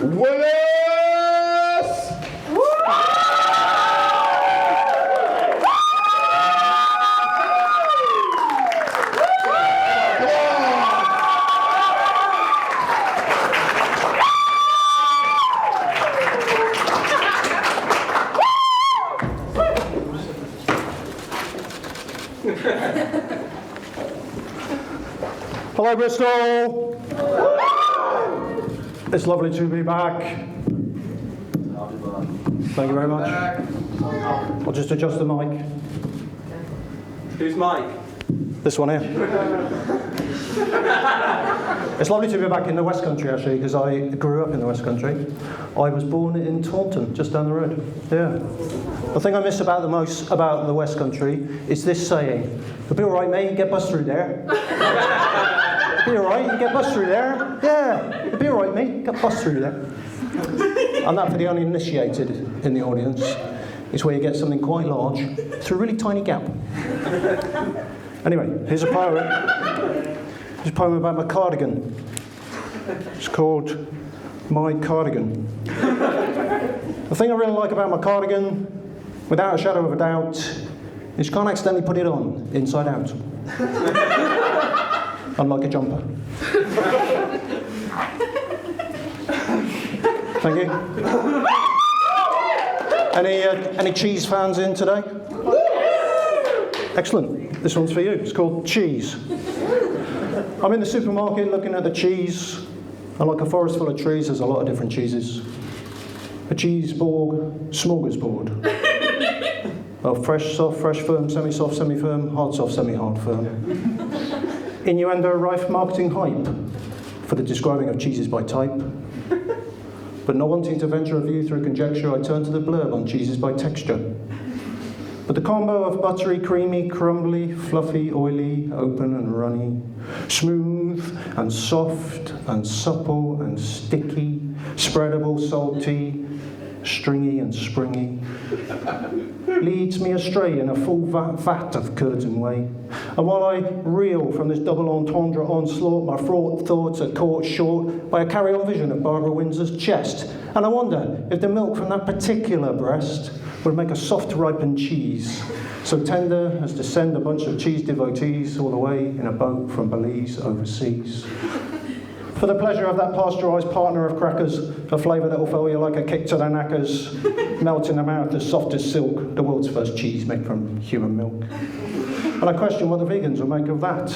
Willis! Hello, Bristol. It's lovely to be back. Thank you very much. I'll just adjust the mic. Whose mic? This one here. It's lovely to be back in the West Country, actually, because I grew up in the West Country. I was born in Taunton, just down the road. Yeah. The thing I miss about the most about the West Country is this saying: "It'll be all right, mate. Get bus through there." It'll be all right. You get bus through there. Yeah. It'll be all right, mate. Get bus through there. And that, for the uninitiated in the audience, is where you get something quite large through a really tiny gap. Anyway, here's a poem. Here's a poem about my cardigan. It's called My Cardigan. The thing I really like about my cardigan, without a shadow of a doubt, is you can't accidentally put it on inside out. Unlike a jumper. Thank you. Any cheese fans in today? Excellent. This one's for you. It's called Cheese. I'm in the supermarket looking at the cheese, and like a forest full of trees, there's a lot of different cheeses. A cheeseborg smorgasbord. Of fresh, soft, fresh, firm, semi-soft, semi-firm, hard, soft, semi-hard, firm. Innuendo-rife marketing hype for the describing of cheeses by type. But not wanting to venture a view through conjecture, I turn to the blurb on cheeses by texture. But the combo of buttery, creamy, crumbly, fluffy, oily, open and runny, smooth and soft and supple and sticky, spreadable, salty, stringy and springy, leads me astray in a full vat of curds and whey. And while I reel from this double entendre onslaught, my fraught thoughts are caught short by a carry-on vision of Barbara Windsor's chest. And I wonder if the milk from that particular breast would make a soft ripened cheese, so tender as to send a bunch of cheese devotees all the way in a boat from Belize overseas. For the pleasure of that pasteurised partner of crackers, a flavour that will fill you like a kick to the knackers, melt in the mouth as soft as silk, the world's first cheese made from human milk. And I question what the vegans will make of that,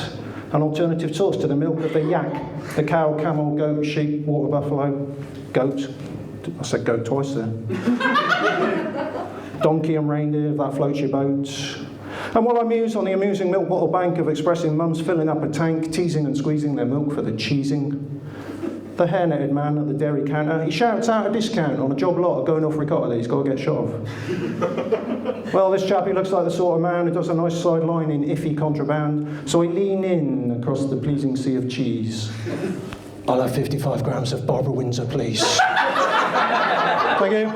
an alternative source to the milk of the yak, the cow, camel, goat, sheep, water buffalo, goat. I said goat twice there. Donkey and reindeer, if that floats your boat. And while I muse on the amusing milk bottle bank of expressing mums filling up a tank, teasing and squeezing their milk for the cheesing, the hair-netted man at the dairy counter, he shouts out a discount on a job lot of going off ricotta that he's got to get shot of. Well, this chap, he looks like the sort of man who does a nice sideline in iffy contraband, so I lean in across the pleasing sea of cheese. I'll have 55 grams of Barbara Windsor, please. Thank you.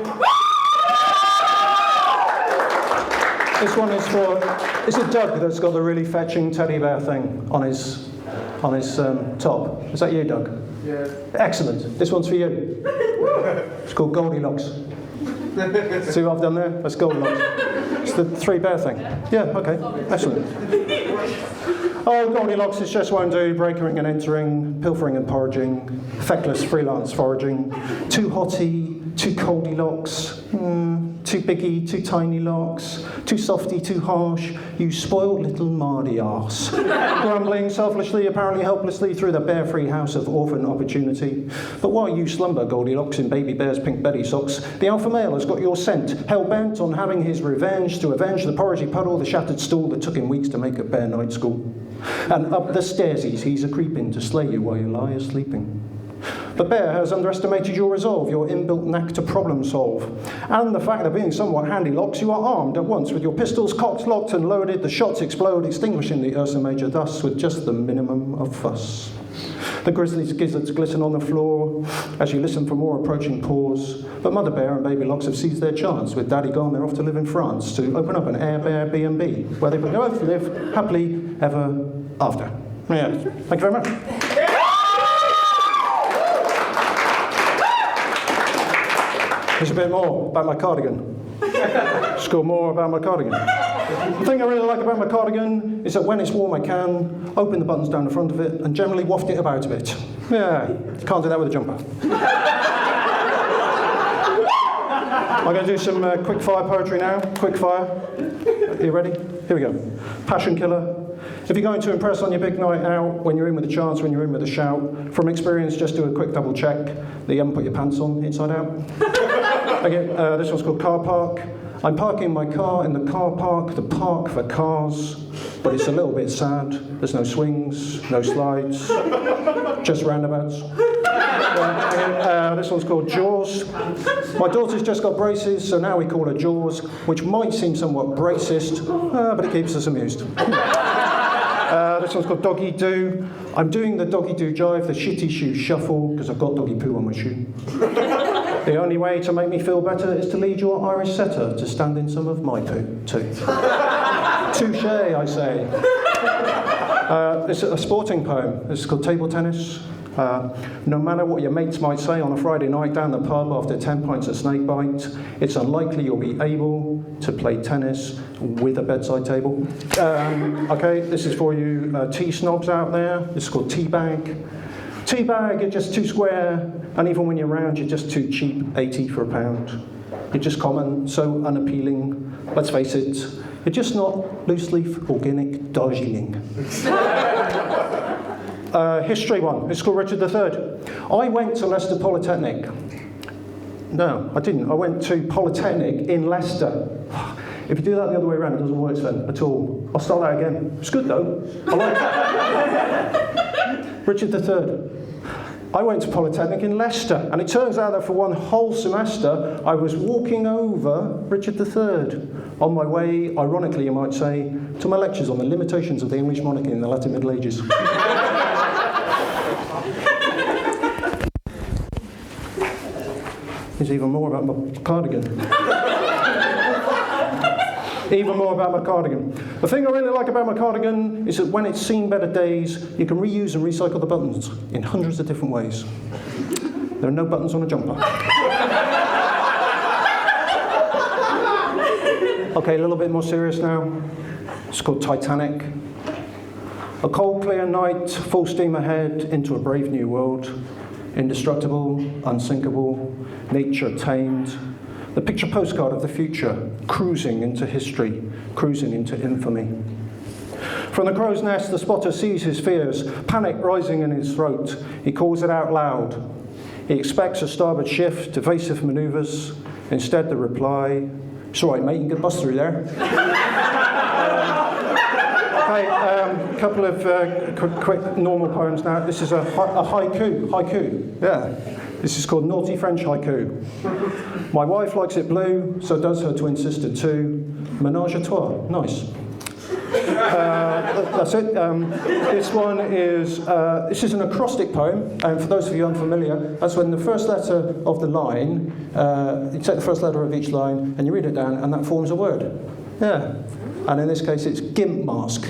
This one is for, it's a Doug that's got the really fetching teddy bear thing on his top. Is that you, Doug? Yeah. Excellent. This one's for you. It's called Goldilocks. See what I've done there? That's Goldilocks. It's the three bear thing. Yeah, okay. Excellent. Oh, Goldilocks is just one do, breaking and entering, pilfering and porridging, feckless freelance foraging, too hotty, too coldilocks, too biggy, too tiny locks, too softy, too harsh, you spoiled little mardy arse. Grumbling selfishly, apparently helplessly, through the bear-free house of orphan opportunity. But while you slumber, Goldilocks, in baby bear's pink belly socks, the alpha male has got your scent, hell-bent on having his revenge to avenge the porridgy puddle, the shattered stool that took him weeks to make at bear night school. And up the stairsies he's a-creeping to slay you while you lie asleeping. The bear has underestimated your resolve, your inbuilt knack to problem solve, and the fact that being somewhat handy locks, you are armed at once with your pistols cocked, locked and loaded, the shots explode, extinguishing the Ursa Major thus with just the minimum of fuss. The grizzly's gizzards glisten on the floor as you listen for more approaching paws, but Mother Bear and Baby Locks have seized their chance. With Daddy gone, they're off to live in France to open up an Air Bear B&B, where they both live happily ever after. Yeah. Thank you very much. There's a bit more about my cardigan. It's called More About My Cardigan. The thing I really like about my cardigan is that when it's warm I can open the buttons down the front of it and generally waft it about a bit. Yeah, you can't do that with a jumper. I'm going to do some quick fire poetry now. Quick fire. Are you ready? Here we go. Passion killer. If you're going to impress on your big night out, when you're in with a chance, when you're in with a shout, from experience, just do a quick double check that you haven't put your pants on inside out. Okay, this one's called Car Park. I'm parking my car in the car park, the park for cars, but it's a little bit sad. There's no swings, no slides, just roundabouts. This one's called Jaws. My daughter's just got braces, so now we call her Jaws, which might seem somewhat racist, but it keeps us amused. This one's called Doggy Do. I'm doing the doggy do jive, the shitty shoe shuffle, because I've got doggy poo on my shoe. The only way to make me feel better is to lead your Irish setter to stand in some of my poo, too. Touche, I say. It's a sporting poem. It's called Table Tennis. No matter what your mates might say on a Friday night down the pub after 10 pints of snakebite, it's unlikely you'll be able to play tennis with a bedside table. Okay, this is for you tea snobs out there. This is called Teabag. Teabag, you're just too square, and even when you're round, you're just too cheap, 80 for a pound. You're just common, so unappealing. Let's face it, you're just not loose-leaf organic Darjeeling. History one. It's called Richard III. I went to Leicester Polytechnic. No, I didn't. I went to Polytechnic in Leicester. If you do that the other way around, it doesn't work then at all. I'll start that again. It's good though. I like it. Richard III. I went to Polytechnic in Leicester, and it turns out that for one whole semester, I was walking over Richard III on my way, ironically you might say, to my lectures on the limitations of the English monarchy in the latter Middle Ages. There's even more about my cardigan. Even more about my cardigan. The thing I really like about my cardigan is that when it's seen better days, you can reuse and recycle the buttons in hundreds of different ways. There are no buttons on a jumper. Okay, a little bit more serious now. It's called Titanic. A cold, clear night, full steam ahead into a brave new world. Indestructible, unsinkable, nature tamed. The picture postcard of the future, cruising into history, cruising into infamy. From the crow's nest, the spotter sees his fears, panic rising in his throat. He calls it out loud. He expects a starboard shift, evasive manoeuvres. Instead, the reply, "It's all right, mate, you can get a bus through there." Okay, a couple of quick normal poems now. This is a haiku. Haiku, yeah. This is called Naughty French Haiku. My wife likes it blue, so does her twin sister too. Ménage à trois, nice. That's it. This one is, this is an acrostic poem, and for those of you unfamiliar, that's when the first letter of the line, you take the first letter of each line, and you read it down, and that forms a word. Yeah. And in this case, it's gimp mask.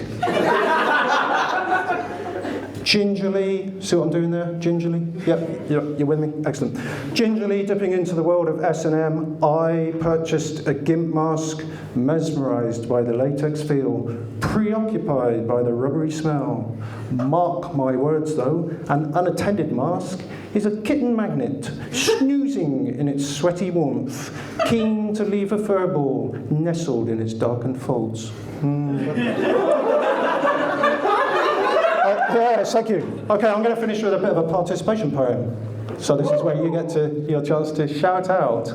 Gingerly, see what I'm doing there? Gingerly? Yep, you're with me? Excellent. Gingerly dipping into the world of S&M, I purchased a gimp mask, mesmerised by the latex feel, preoccupied by the rubbery smell. Mark my words though, an unattended mask is a kitten magnet, snoozing in its sweaty warmth, keen to leave a fur ball nestled in its darkened folds. Yes, thank you. Okay, I'm going to finish with a bit of a participation poem. So this is where you get your chance to shout out.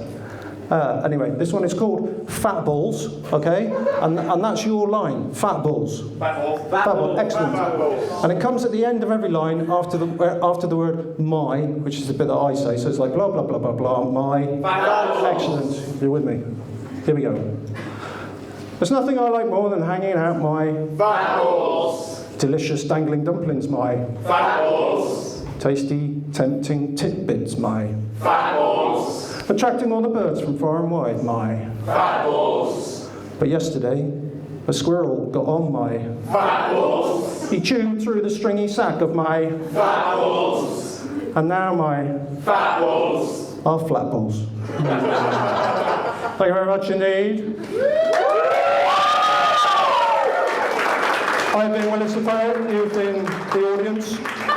Anyway, this one is called Fat Balls, okay? And that's your line, Fat Balls. Fat balls. Fat balls, excellent. Fat balls. And it comes at the end of every line after the word my, which is the bit that I say. So it's like blah, blah, blah, blah, blah, my. Fat balls. Excellent. You're with me. Here we go. There's nothing I like more than hanging out my Fat balls. delicious dangling dumplings, my Fat balls. tasty, tempting tidbits, my Fat balls. attracting all the birds from far and wide, my Fat balls. But yesterday, a squirrel got on my Fat balls. he chewed through the stringy sack of my Fat balls. and now my Fat balls. are flat balls. Thank you very much indeed. I've been Willis the Poet, you've been the audience.